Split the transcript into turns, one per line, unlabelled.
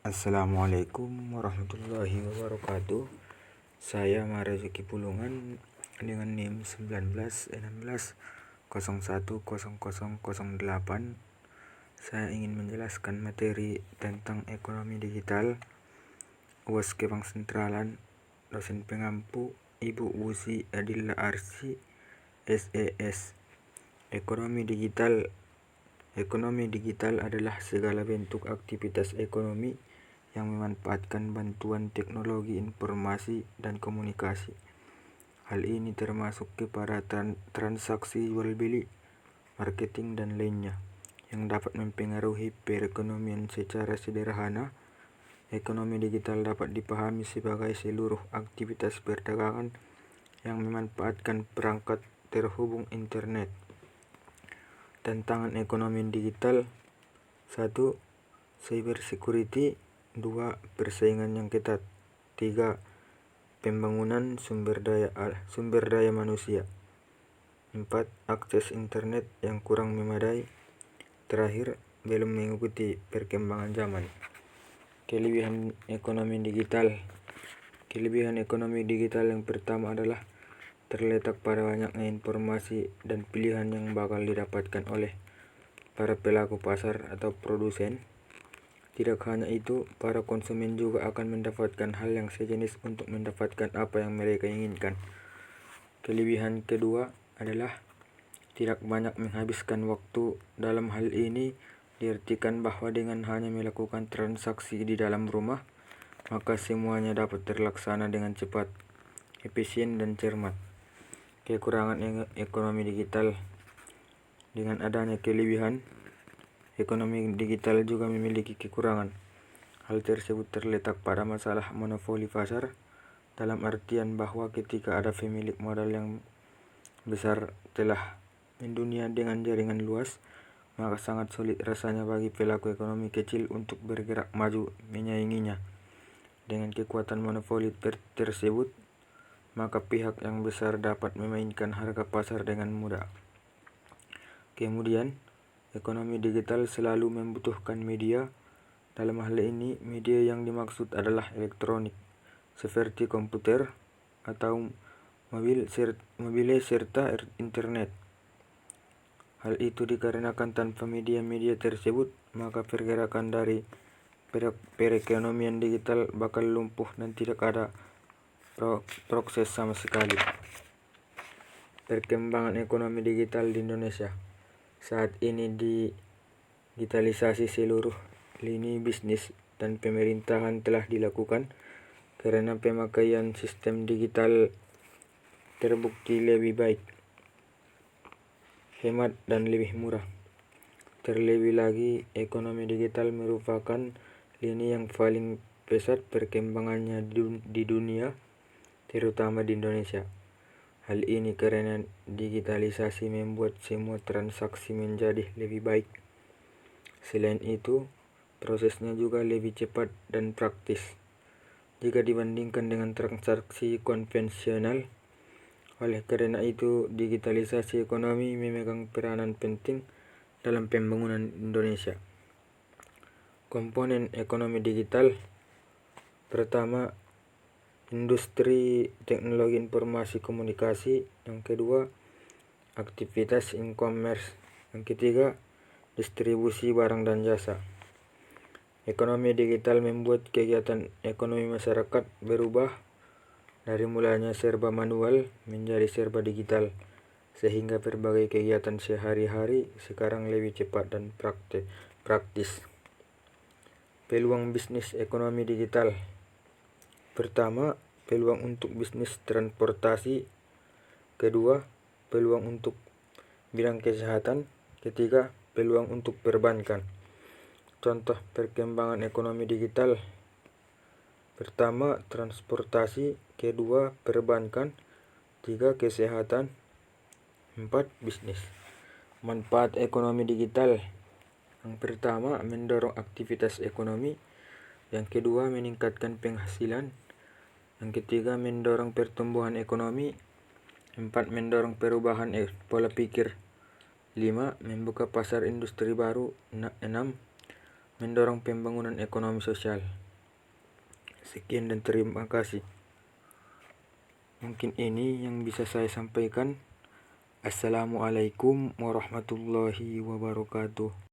Assalamualaikum warahmatullahi wabarakatuh. Saya Marezuki Pulungan dengan NIM 19 16 01 00 08. Saya ingin menjelaskan materi tentang ekonomi digital. UAS Kebang Sentralan, dosen pengampu Ibu Wusi Adilla Arsi, SES. Ekonomi digital adalah segala bentuk aktivitas ekonomi yang memanfaatkan bantuan teknologi informasi dan komunikasi. Hal ini termasuk kepada transaksi jual beli, marketing, dan lainnya yang dapat mempengaruhi perekonomian secara sederhana. Ekonomi digital dapat dipahami sebagai seluruh aktivitas perdagangan yang memanfaatkan perangkat terhubung internet. Tantangan ekonomi digital: 1. Cyber security. 2. Persaingan yang ketat. 3. Pembangunan sumber daya manusia. 4. Akses internet yang kurang memadai. Terakhir, belum mengikuti perkembangan zaman. Kelebihan ekonomi digital. Kelebihan ekonomi digital yang pertama adalah terletak pada banyaknya informasi dan pilihan yang bakal didapatkan oleh para pelaku pasar atau produsen. Tidak hanya itu, para konsumen juga akan mendapatkan hal yang sejenis untuk mendapatkan apa yang mereka inginkan. Kelebihan kedua adalah tidak banyak menghabiskan waktu. Dalam hal ini diartikan bahwa dengan hanya melakukan transaksi di dalam rumah, maka semuanya dapat terlaksana dengan cepat, efisien, dan cermat. Kekurangan ekonomi digital. Dengan adanya kelebihan, ekonomi digital juga memiliki kekurangan. Hal tersebut terletak pada masalah monopoli pasar, dalam artian bahwa ketika ada pemilik modal yang besar telah mendunia dengan jaringan luas, maka sangat sulit rasanya bagi pelaku ekonomi kecil untuk bergerak maju menyainginya. Dengan kekuatan monopoli tersebut, maka pihak yang besar dapat memainkan harga pasar dengan mudah. Kemudian, ekonomi digital selalu membutuhkan media. Dalam hal ini, media yang dimaksud adalah elektronik, seperti komputer atau mobil serta internet. Hal itu dikarenakan tanpa media-media tersebut, maka pergerakan dari perekonomian digital bakal lumpuh dan tidak ada proses sama sekali. Perkembangan ekonomi digital di Indonesia. Saat ini digitalisasi seluruh lini bisnis dan pemerintahan telah dilakukan karena pemakaian sistem digital terbukti lebih baik, hemat, dan lebih murah. Terlebih lagi, ekonomi digital merupakan lini yang paling pesat perkembangannya di dunia, terutama di Indonesia. Hal ini karena digitalisasi membuat semua transaksi menjadi lebih baik. Selain itu, prosesnya juga lebih cepat dan praktis jika dibandingkan dengan transaksi konvensional. Oleh karena itu, digitalisasi ekonomi memegang peranan penting dalam pembangunan Indonesia. Komponen ekonomi digital. Pertama, industri teknologi informasi komunikasi. Yang kedua, aktivitas e-commerce. Yang ketiga, distribusi barang dan jasa. Ekonomi digital membuat kegiatan ekonomi masyarakat berubah dari mulanya serba manual menjadi serba digital, sehingga berbagai kegiatan sehari-hari sekarang lebih cepat dan praktis. Peluang bisnis ekonomi digital. Pertama, peluang untuk bisnis transportasi. Kedua, peluang untuk bidang kesehatan. Ketiga, peluang untuk perbankan. Contoh perkembangan ekonomi digital. Pertama, transportasi. Kedua, perbankan. 3, kesehatan. 4, bisnis. Manfaat ekonomi digital. Yang pertama, mendorong aktivitas ekonomi. Yang kedua, meningkatkan penghasilan. Yang ketiga, mendorong pertumbuhan ekonomi. 4, mendorong perubahan pola pikir. 5, membuka pasar industri baru. 6, mendorong pembangunan ekonomi sosial. Sekian dan terima kasih. Mungkin ini yang bisa saya sampaikan. Assalamualaikum warahmatullahi wabarakatuh.